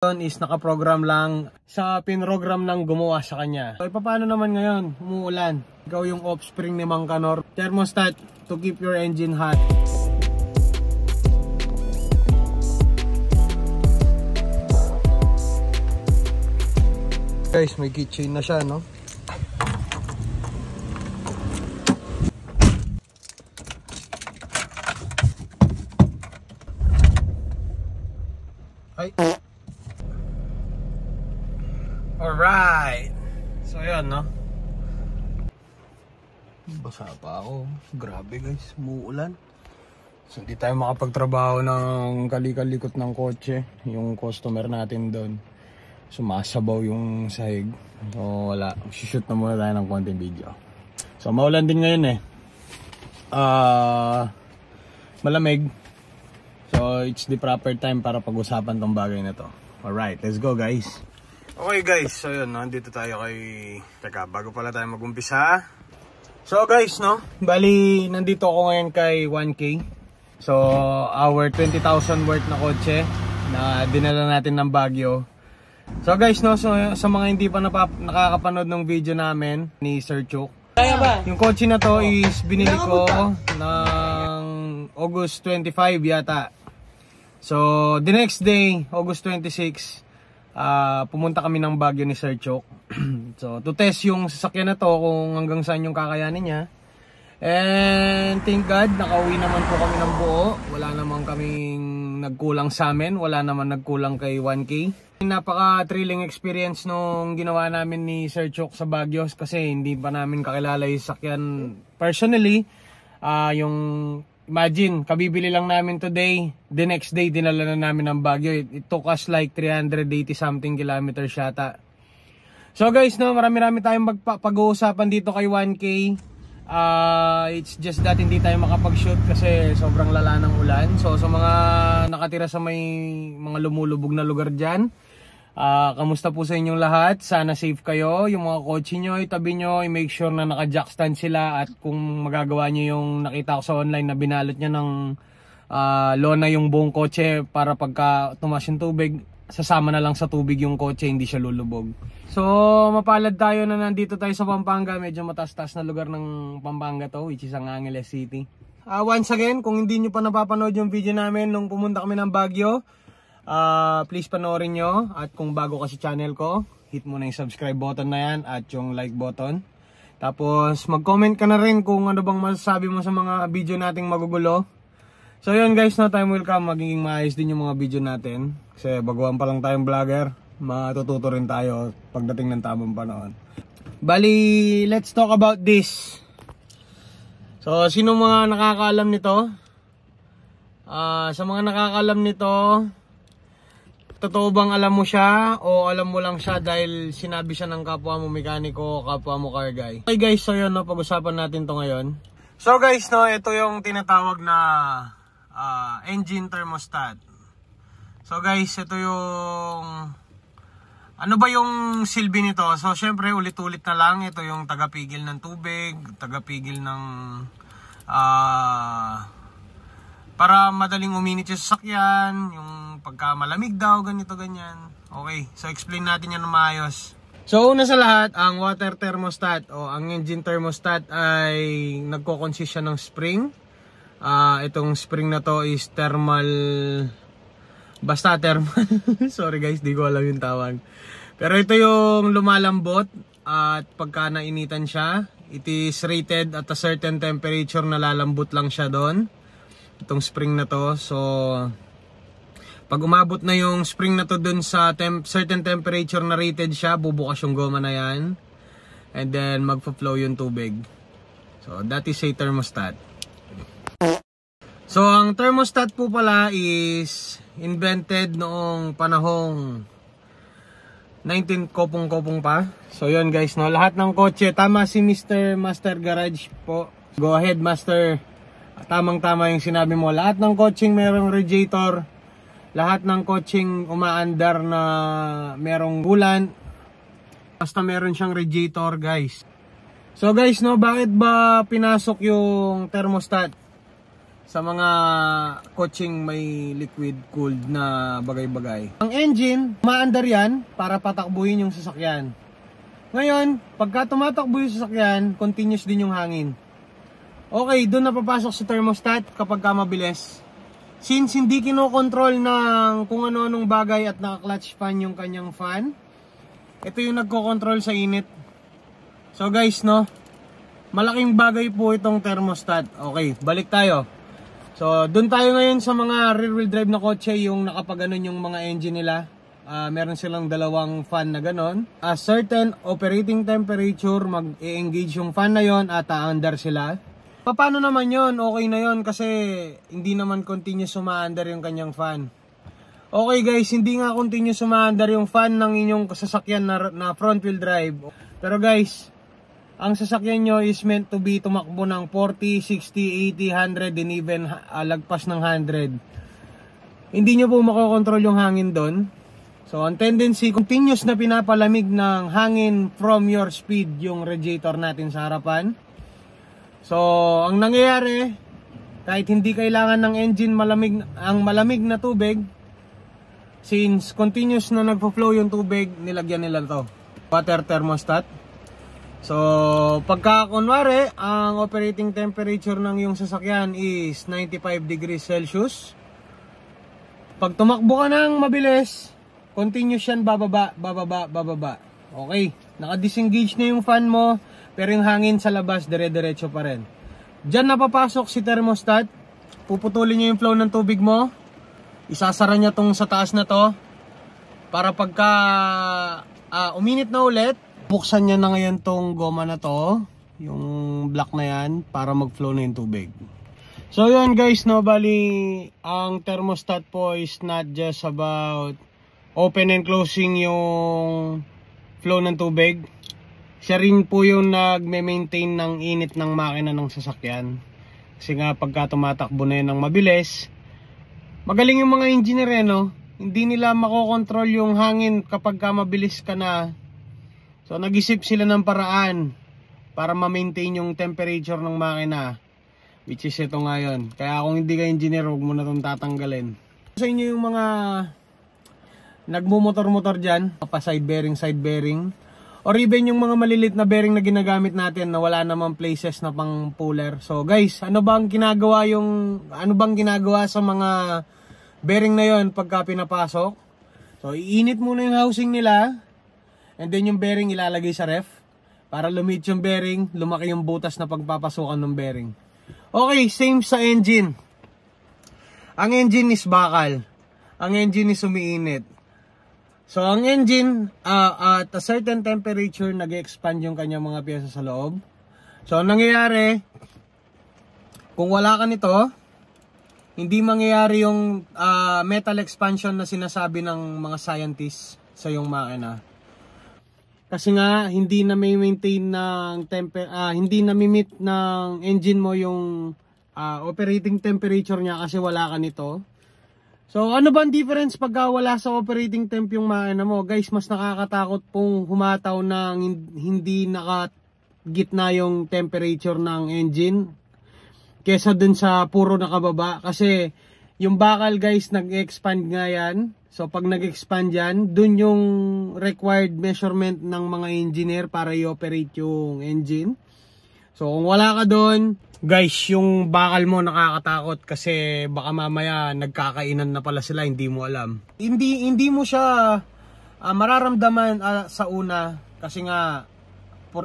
is nakaprogram lang sa pinrogram ng gumawa sa kanya. So paano naman ngayon? Umuulan. Ikaw yung offspring ni Mang Kanor. Thermostat to keep your engine hot. Guys, may keychain na siya, no? Ay. Alright. So yun, no? Basa pa ako. Grabe guys, umuulan. So hindi tayo makapagtrabaho ng kalikalikot ng kotse. Yung customer natin doon, sumasabaw yung sahig. So wala, shoot na muna tayo ng konting video. So maulan din ngayon eh. Malamig. So it's the proper time para pag-usapan tong bagay na to. Alright, let's go guys. Okay guys, so yun, nandito tayo kay... Teka, bago pala tayo mag-umpisa. So guys, no, bali nandito ako ngayon kay 1K. So our 20,000 worth na kotse na dinala natin ng Baguio. So guys, no, so, sa mga hindi pa nakakapanood ng video namin ni Sir Chuk, yung kotse na to is binili ko ng August 25 yata. So the next day, August 26, pumunta kami ng Baguio ni Sir Chuk. So to test yung sasakyan na to kung hanggang saan yung kakayanin niya. And thank God, nakauwi naman po kami ng buo. Wala naman kaming nagkulang sa amin, wala naman nagkulang kay 1K. Napaka thrilling experience nung ginawa namin ni Sir Chuk sa Baguio kasi hindi pa namin kakilala yung sasakyan personally. Imagine, kabibili lang namin today, the next day dinala na namin ng Baguio. It took us like 380 something kilometers yata. So guys, no, marami-rami tayong pag-uusapan dito kay 1K. It's just that hindi tayo makapag-shoot kasi sobrang lala ng ulan. So sa mga nakatira sa may mga lumulubog na lugar dyan, kamusta po sa inyong lahat? Sana safe kayo. Yung mga kotse nyo, itabi nyo, i-make sure na naka-jack stand sila. At kung magagawa nyo yung nakita ko sa online na binalot nyo ng lona yung buong kotse para pagka tumas yung tubig, sasama na lang sa tubig yung kotse, hindi siya lulubog. So mapalad tayo na nandito tayo sa Pampanga. Medyo matas-tas na lugar ng Pampanga to, which is ang Angeles City. Once again, kung hindi nyo pa napapanood yung video namin nung pumunta kami ng Baguio, please panoorin nyo. At kung bago ka sa channel ko, hit mo na yung subscribe button na yan at yung like button. Tapos mag-comment ka na rin kung ano bang masasabi mo sa mga video nating magugulo. So yun guys, no, time will come, magiging maayos din yung mga video natin. Kasi baguhan pa lang tayong vlogger, matututo rin tayo pagdating ng tamang panahon. Bali, let's talk about this. So sino mga nakakaalam nito? Sa mga nakakaalam nito, totoo bang alam mo siya o alam mo lang siya dahil sinabi siya ng kapwa mo mekaniko o kapwa mo car guy? Okay guys, so yun, no, pag-usapan natin to ngayon. So guys, no, ito yung tinatawag na engine thermostat. So guys, ito yung... Ano ba yung silbi nito? So syempre ulit-ulit na lang, ito yung tagapigil ng tubig, tagapigil ng... para madaling uminit yung sasakyan, yung pagka malamig daw, ganito ganyan. Okay, so explain natin yan na maayos. So una sa lahat, ang water thermostat o ang engine thermostat ay nagko-consist siya ng spring. Itong spring na to is thermal, basta thermal. Sorry guys, di ko alam yung tawag. Pero ito yung lumalambot at pagka nainitan siya, it is rated at a certain temperature na lalambot lang siya doon. Itong spring na to. So pag umabot na yung spring na to dun sa certain temperature na rated siya, bubukas yung goma na yan. And then magpa-flow yung tubig. So that is a thermostat. So ang thermostat po pala is invented noong panahong 19 kopong-kopong pa. So yun guys, no, lahat ng kotse, tama si Mr. Master Garage po. Go ahead Master. Tamang-tama yung sinabi mo. Lahat ng kotseng merong radiator, lahat ng kotseng umaandar na merong ulan, basta meron siyang radiator guys. So guys, no, bakit ba pinasok yung thermostat? sa mga coaching may liquid cooled na bagay-bagay. Ang engine, umaandar yan para patakbuhin yung sasakyan. Ngayon, pagka tumatakbo yung sasakyan, continuous din yung hangin. Okay, doon na papasok si thermostat kapag ka mabilis. Since hindi kinokontrol ng kung ano-anong bagay at naka-clutch fan yung kanyang fan, ito yung nagko-control sa init. So guys, no, malaking bagay po itong thermostat. Okay, balik tayo. So, doon tayo ngayon sa mga rear-wheel drive na kotse, yung nakapaganon yung mga engine nila. Meron silang dalawang fan na ganon. A certain operating temperature, mag-e-engage yung fan na yon at aandar sila. Paano naman yon? Okay na yon kasi hindi naman continuous umaandar yung kanyang fan. Okay guys, hindi nga continuous umaandar yung fan ng inyong sasakyan na front-wheel drive. Pero guys, ang sasakyan nyo is meant to be tumakbo ng 40, 60, 80, 100, and even lagpas ng 100. Hindi nyo po makokontrol yung hangin doon. So, ang tendency, continuous na pinapalamig ng hangin from your speed yung radiator natin sa harapan. So, ang nangyayari, kahit hindi kailangan ng engine ang malamig na tubig, since continuous na nagpo-flow yung tubig, nilagyan nila to water thermostat. So, pagka kunwari, ang operating temperature ng yung sasakyan is 95 degrees Celsius. Pag tumakbo ka ng mabilis, continuous yan, bababa, bababa, bababa. Okay, naka-disengage na yung fan mo, pero yung hangin sa labas, dire-diretso pa rin. Diyan napapasok si thermostat, puputulin niya yung flow ng tubig mo, isasara niya tong sa taas na to, para pagka uminit na ulit, buksan niya na ngayon tong goma na to, yung black na yan, para mag-flow na yung tubig. So yun guys, no, bali, ang thermostat po is not just about open and closing yung flow ng tubig. Siya rin po yung nagme-maintain ng init ng makina ng sasakyan. Kasi nga pagka tumatakbo na yun ng mabilis, magaling yung mga engineer, no? Hindi nila makokontrol yung hangin kapag ka mabilis ka na. So nag-isip sila ng paraan para ma-maintain yung temperature ng makina, which is ito ngayon. Kaya kung hindi ka engineer, huwag mo na itong tatanggalin. Sa inyo yung mga nagmumotor-motor dyan, pa side bearing, or even yung mga malilit na bearing na ginagamit natin na wala namang places na pang puller. So guys, ano bang ginagawa sa mga bearing na yon pagka pinapasok? So iinit muna yung housing nila. And then yung bearing ilalagay sa ref para lumit yung bearing, lumaki yung butas na pagpapasukan ng bearing. Okay, same sa engine. Ang engine is bakal. Ang engine is umiinit. So ang engine, at a certain temperature, nag-expand yung kanyang mga piyesa sa loob. So ang nangyayari, kung wala ka nito, hindi mangyayari yung metal expansion na sinasabi ng mga scientists sa yung makina. Kasi nga hindi na may maintain ng hindi na mimit ng engine mo yung operating temperature niya kasi wala ka nito. So ano ba ang difference pagka wala sa operating temp yung makina mo? Guys, mas nakakatakot pong humataw ng hindi nakagitna yung temperature ng engine kesa dun sa puro nakababa. Kasi yung bakal guys, nag-expand nga yan. So pag nag-expand yan, dun yung required measurement ng mga engineer para i-operate yung engine. So kung wala ka dun, guys, yung bakal mo nakakatakot kasi baka mamaya nagkakainan na pala sila, hindi mo alam. Hindi mo siya mararamdaman sa una kasi nga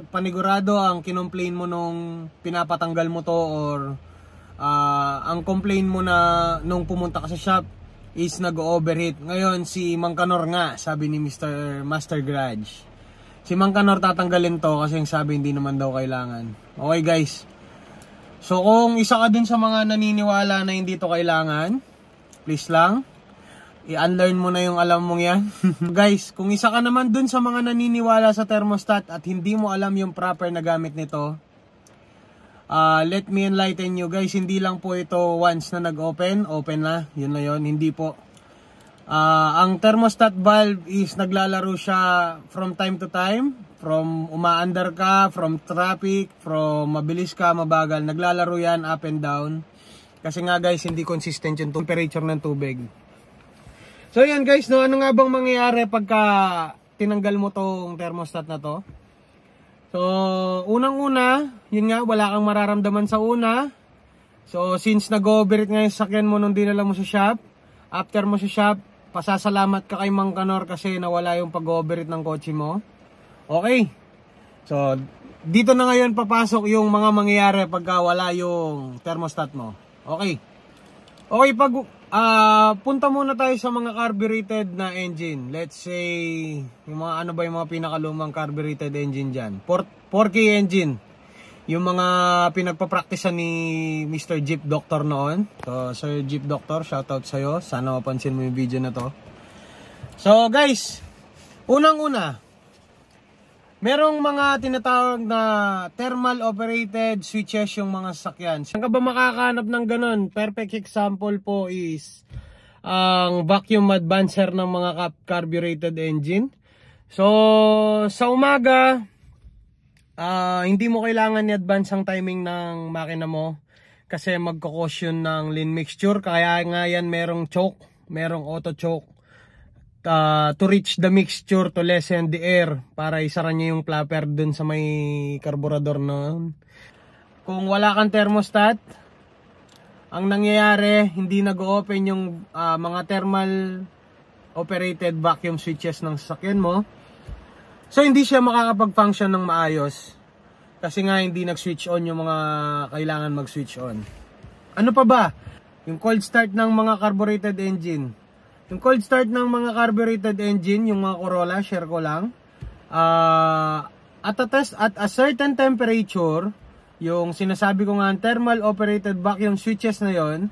panigurado ang kinomplain mo nung pinapatanggal mo to, or ang complain mo na nung pumunta ka sa shop is nag-overheat. Ngayon si Mang Kanor nga, sabi ni Mr. Master Garage, si Mang Kanor tatanggalin to kasi yung sabi hindi naman daw kailangan. Okay guys, so kung isa ka dun sa mga naniniwala na hindi to kailangan, please lang i-unlearn mo na yung alam mong yan. Guys, kung isa ka naman dun sa mga naniniwala sa thermostat at hindi mo alam yung proper na gamit nito, let me enlighten you guys. Hindi lang po ito once na nag-open, open na, yun na yun. Hindi po. Ang thermostat valve is naglalaro siya from time to time. From umaandar ka, from traffic, from mabilis ka, mabagal. Naglalaro yan up and down. Kasi nga guys, hindi consistent yung temperature ng tubig. So yan guys, no, ano nga bang mangyayari pagka tinanggal mo tong thermostat na to? So, unang-una, yun nga, wala kang mararamdaman sa una. So, since nag-overheat nga yung sakyan mo nung dinala mo sa shop, after mo sa shop, pasasalamat ka kay Mang Kanor kasi nawala yung pag-overheat ng kotse mo. Okay. So, dito na ngayon papasok yung mga mangyayari pagka wala yung thermostat mo. Okay. Okay, punta muna tayo sa mga carbureted na engine. Let's say, yung mga ano ba yung mga pinakalumang carbureted engine dyan. 4K engine. Yung mga pinagpapracticean ni Mr. Jeep Doctor noon. So, Sir Jeep Doctor, shoutout sa'yo. Sana mapansin mo yung video na to. So, guys, unang-una, merong mga tinatawag na thermal operated switches yung mga sasakyan. Saan ka ba makakahanap ng ganun? Perfect example po is ang vacuum advancer ng mga carbureted engine. So, sa umaga, hindi mo kailangan i-advance ang timing ng makina mo kasi magkakos yun ng lean mixture. Kaya nga yan merong choke, merong auto choke. To reach the mixture to lessen the air para isara niya yung flapper dun sa may karburador noon. Kung wala kang thermostat, ang nangyayari hindi nag-open yung mga thermal operated vacuum switches ng sasakyan mo. So hindi siya makakapag-function ng maayos kasi nga hindi nag-switch on yung mga kailangan mag-switch on. Ano pa ba? Yung cold start ng mga carbureted engine. Yung cold start ng mga carbureted engine, yung mga Corolla, share ko lang. At a certain temperature, yung sinasabi ko nga, thermal operated vacuum switches na yon,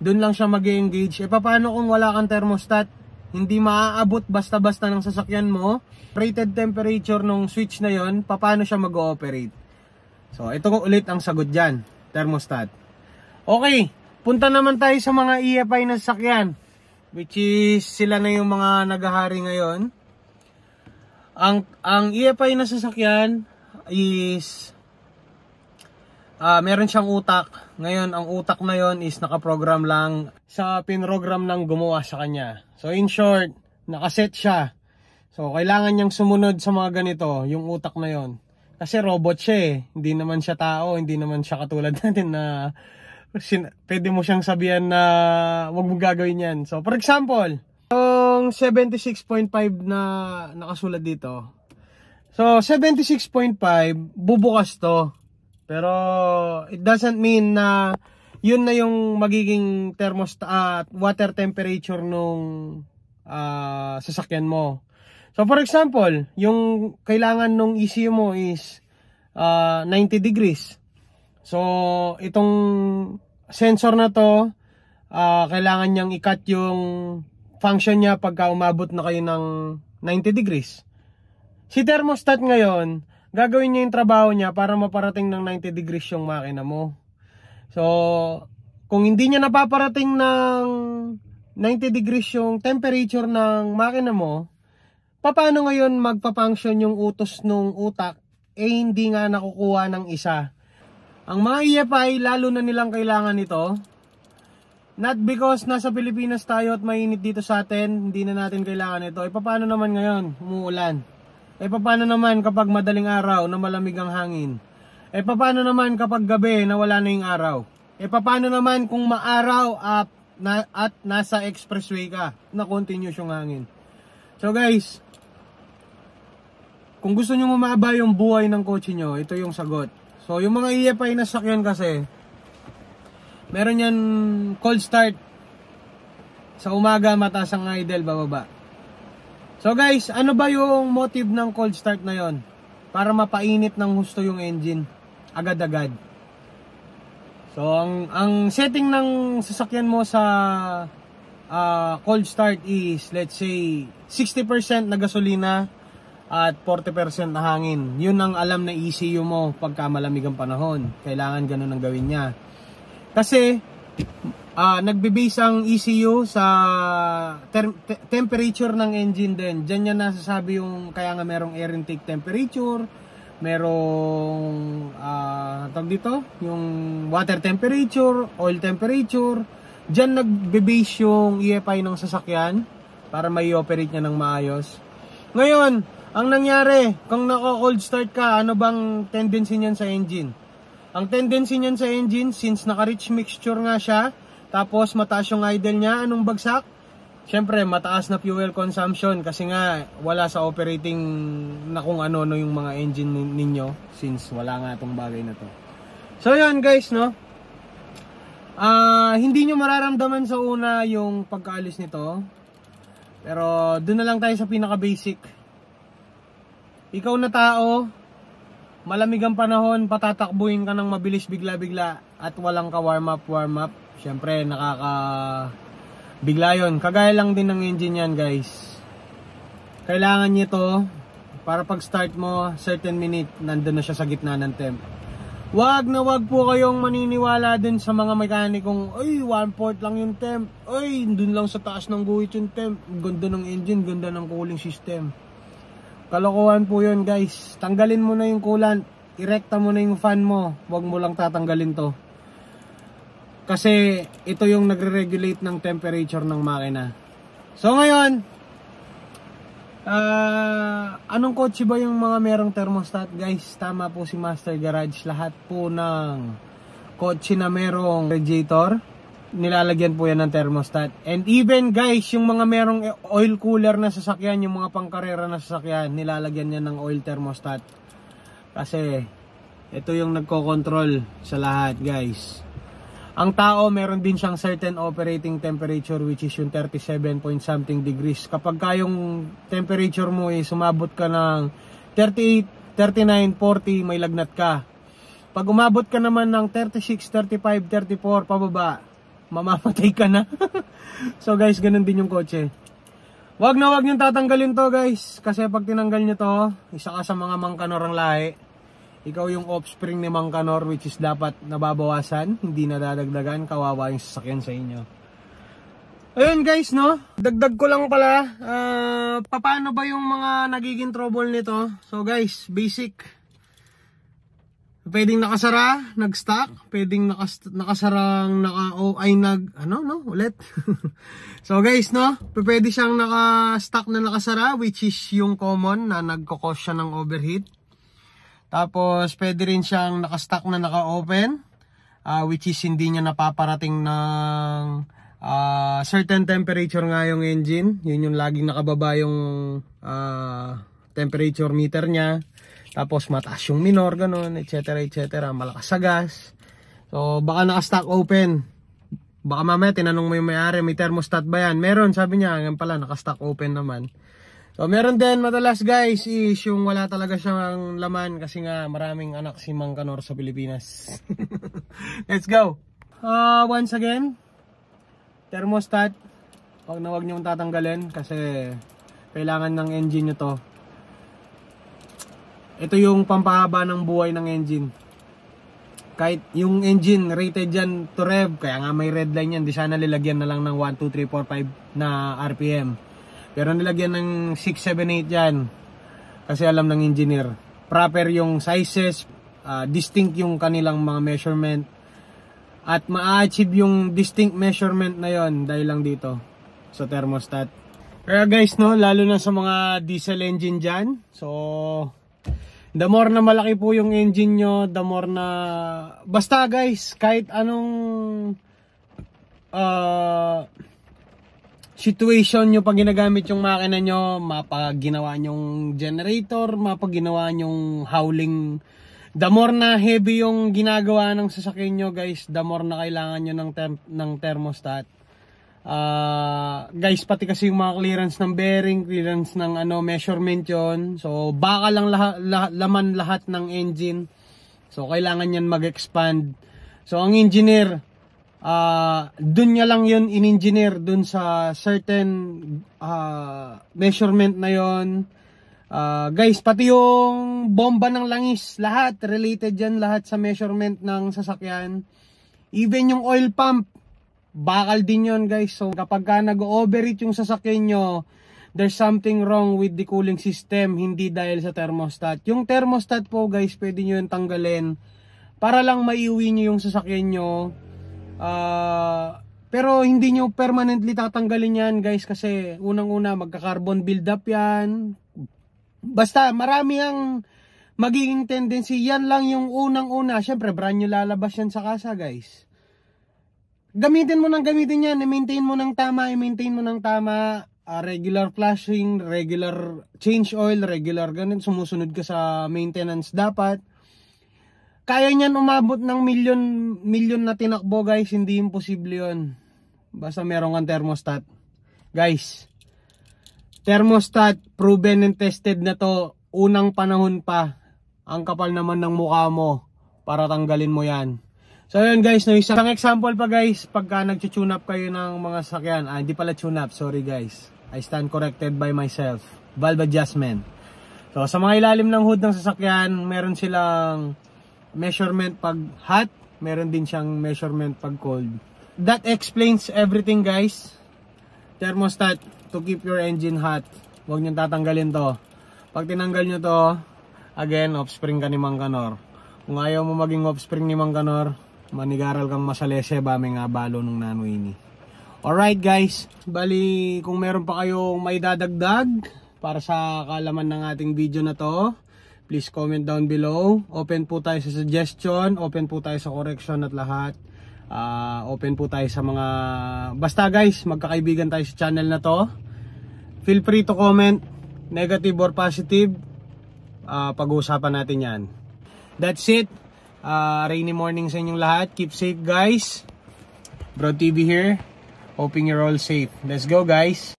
dun lang siya mag-engage. E paano kung wala kang thermostat? Hindi maaabot basta-basta ng sasakyan mo. Rated temperature ng switch na yon, paano siya mag-ooperate? So, ito ko ulit ang sagot dyan, thermostat. Okay, punta naman tayo sa mga EFI na sasakyan. Which is sila na yung mga naghahari ngayon. Ang EFI na sasakyan is meron siyang utak. Ngayon ang utak na yon is nakaprogram lang sa pinrogram ng gumawa sa kanya. So in short, nakaset siya. So kailangan niyang sumunod sa mga ganito, yung utak na yon. Kasi robot siya eh. Hindi naman siya tao, hindi naman siya katulad natin na pwede mo siyang sabihan na wag mo gagawin yan. So, for example, yung 76.5 na nakasulat dito. So, 76.5, bubukas to. Pero, it doesn't mean na yun na yung magiging thermostat, water temperature nung sasakyan mo. So, for example, yung kailangan nung ECU mo is 90 degrees. So, itong sensor na to, kailangan niyang i-cut yung function niya pagka umabot na kayo ng 90 degrees. Si thermostat ngayon, gagawin niya yung trabaho niya para maparating ng 90 degrees yung makina mo. So, kung hindi niya napaparating ng 90 degrees yung temperature ng makina mo, paano ngayon magpa-function yung utos ng utak? Hindi nga nakukuha ng isa. Ang mga EFI, lalo na nilang kailangan ito. Not because nasa Pilipinas tayo at mainit dito sa atin, hindi na natin kailangan ito. E paano naman ngayon? Umuulan. E paano naman kapag madaling araw na malamig ang hangin? E paano naman kapag gabi na wala na yung araw? E paano naman kung maaraw at nasa expressway ka na continuous yung hangin? So guys, kung gusto nyo mumaba yung buhay ng kotse nyo, ito yung sagot. So, yung mga EFI na sakyan kasi, meron yan cold start. Sa umaga, mataas ang idle, bababa. So guys, ano ba yung motive ng cold start na yon? Para mapainit ng husto yung engine. Agad-agad. So, ang setting ng sasakyan mo sa cold start is, let's say, 60% na gasolina, at 40% na hangin. Yun ang alam na ECU mo pagka malamig ang panahon. Kailangan ganun ang gawin niya. Kasi nagbe-base ang ECU sa temperature ng engine din. Diyan niya nasasabi yung kaya nga merong air intake temperature, merong tawag dito, yung water temperature, oil temperature. Diyan nagbe-base yung EFI ng sasakyan para may operate niya ng maayos. Ngayon, ang nangyari, kung naka-cold start ka, ano bang tendency niyan sa engine? Ang tendency niyan sa engine, since naka-rich mixture nga siya, tapos mataas yung idle niya, anong bagsak? Siyempre, mataas na fuel consumption kasi nga wala sa operating na kung ano yung mga engine ninyo, since wala nga itong bagay na to. So yun guys, no? Hindi nyo mararamdaman sa una yung pagkaalis nito, pero doon na lang tayo sa pinaka-basic. Ikaw na tao, malamig ang panahon, patatakbuhin ka ng mabilis bigla-bigla at walang ka warm up. Siyempre, nakakabigla yun. Kagaya lang din ng engine yan, guys. Kailangan nyo to para pag start mo, certain minute, nandun na siya sa gitna ng temp. Wag na wag po kayong maniniwala dun sa mga mekanikong, ay, 1/4 lang yung temp. Ay, dun lang sa taas ng guhit yung temp. Ganda ng engine, ganda ng cooling system. Kalokohan po yun guys. Tanggalin mo na yung coolant, irekta mo na yung fan mo, wag mo lang tatanggalin to. Kasi ito yung nagre-regulate ng temperature ng makina. So ngayon, anong kotse ba yung mga merong thermostat guys? Tama po si Master Garage. Lahat po ng kotse na merong radiator, nilalagyan po yan ng thermostat. And even guys, yung mga merong oil cooler na sasakyan, yung mga pangkarera na sasakyan, nilalagyan yan ng oil thermostat. Kasi ito yung nagko-control sa lahat guys. Ang tao meron din siyang certain operating temperature, which is yung 37 point something degrees. Kapag kayong temperature mo ay sumabot ka ng 38, 39, 40, may lagnat ka. Pag umabot ka naman ng 36, 35, 34 pababa, mamamatay ka na. So guys, ganun din yung kotse. Wag na wag nyo tatanggalin to guys, kasi pag tinanggal nyo to, isa ka sa mga mangkanorang lahi. Ikaw yung offspring ni Mangkanor, which is dapat nababawasan, hindi nadadagdagan. Kawawa yung sasakyan sa inyo. Ayun guys, no, dagdag ko lang pala, paano ba yung mga nagiging trouble nito? So guys, basic. Pwedeng nakasara, nag-stock. Pwedeng nakasarang ulit. So guys, no, pwede siyang naka-stock na nakasara, which is yung common na nagkakos siya ng overheat. Tapos pwede rin siyang naka-stock na naka-open, which is hindi niya napaparating ng certain temperature nga yung engine. Yun yung laging nakababa yung temperature meter niya. Tapos mataas yung minor, ganun, etc. Malakas sa gas. So baka naka-stock open. Baka mamaya tinanong mo yung may-ari, may thermostat ba yan? Meron, sabi niya, ngayon pala naka-stock open naman. So meron din madalas guys is yung wala talaga siyang laman kasi nga maraming anak si Mangkanor sa Pilipinas. Let's go. Once again, thermostat, wag na wag niyong tatanggalin kasi kailangan ng engine nyo to. Ito yung pampahaba ng buhay ng engine. Kahit yung engine rated dyan to rev, kaya nga may red line yan, di sana nilagyan na lang ng 1, 2, 3, 4, 5 na RPM. Pero nilagyan ng 6, 7, 8 yan. Kasi alam ng engineer. Proper yung sizes, distinct yung kanilang mga measurement. At ma-achieve yung distinct measurement na yon dahil lang dito sa thermostat. Kaya guys, no, lalo na sa mga diesel engine dyan. So, the more na malaki po yung engine nyo, the more na... Basta guys, kahit anong... situation nyo pag ginagamit yung makina nyo, mapag-ginawa nyong generator, mapag-ginawa nyong howling, the more na heavy yung ginagawa ng sasakyan nyo guys, the more na kailangan nyo ng thermostat. Guys, pati kasi yung mga clearance ng bearing, clearance ng measurement yon. So baka lang laman lahat ng engine, so kailangan yan mag-expand. So ang engineer, dun niya lang yun in-engineer dun sa certain measurement na yon. Guys, pati yung bomba ng langis, lahat related yan, lahat sa measurement ng sasakyan. Even yung oil pump, bakal din yon guys. So kapag ka nag-overheat yung sasakyan nyo, there's something wrong with the cooling system, hindi dahil sa thermostat. Yung thermostat po guys, pwede nyo yung tanggalin para lang maiuwi nyo yung sasakyan nyo. Pero hindi nyo permanently tatanggalin yan guys, kasi unang-una magka-carbon buildup yan. Basta marami ang magiging tendency. Yan lang yung unang-una. Syempre brand new lalabas yan sa kasa guys. Gamitin mo yan, i-maintain mo ng tama, regular flushing, regular change oil, regular ganun, sumusunod ka sa maintenance dapat. Kaya niyan umabot ng milyon na tinakbo guys, hindi imposible yun. Basta meron kang thermostat. Guys, thermostat, proven and tested na to, unang panahon pa. Ang kapal naman ng mukha mo para tanggalin mo yan. So yun guys, no, isang example pa guys, pagka nag-tune up kayo ng mga sasakyan, hindi pala tune up, sorry guys, I stand corrected by myself, valve adjustment. So sa mga ilalim ng hood ng sasakyan, meron silang measurement pag hot, meron din siyang measurement pag cold. That explains everything guys. Thermostat to keep your engine hot, huwag nyo tatanggalin to. Pag tinanggal nyo to, again, offspring ka ni Mang Kanor. Kung ayaw mo maging offspring ni Mang Kanor, manigaral kang masalese ba may nga balo nung nanwini. Alright guys, bali kung meron pa kayong may dadagdag para sa kaalaman ng ating video na to, please comment down below. Open po tayo sa suggestion, open po tayo sa correction at lahat. Open po tayo sa mga, basta guys, magkakaibigan tayo sa channel na to. Feel free to comment, negative or positive, pag-uusapan natin yan. That's it. Rainy morning sa inyong lahat. Keep safe guys. Bro TV here. Hoping you're all safe. Let's go guys.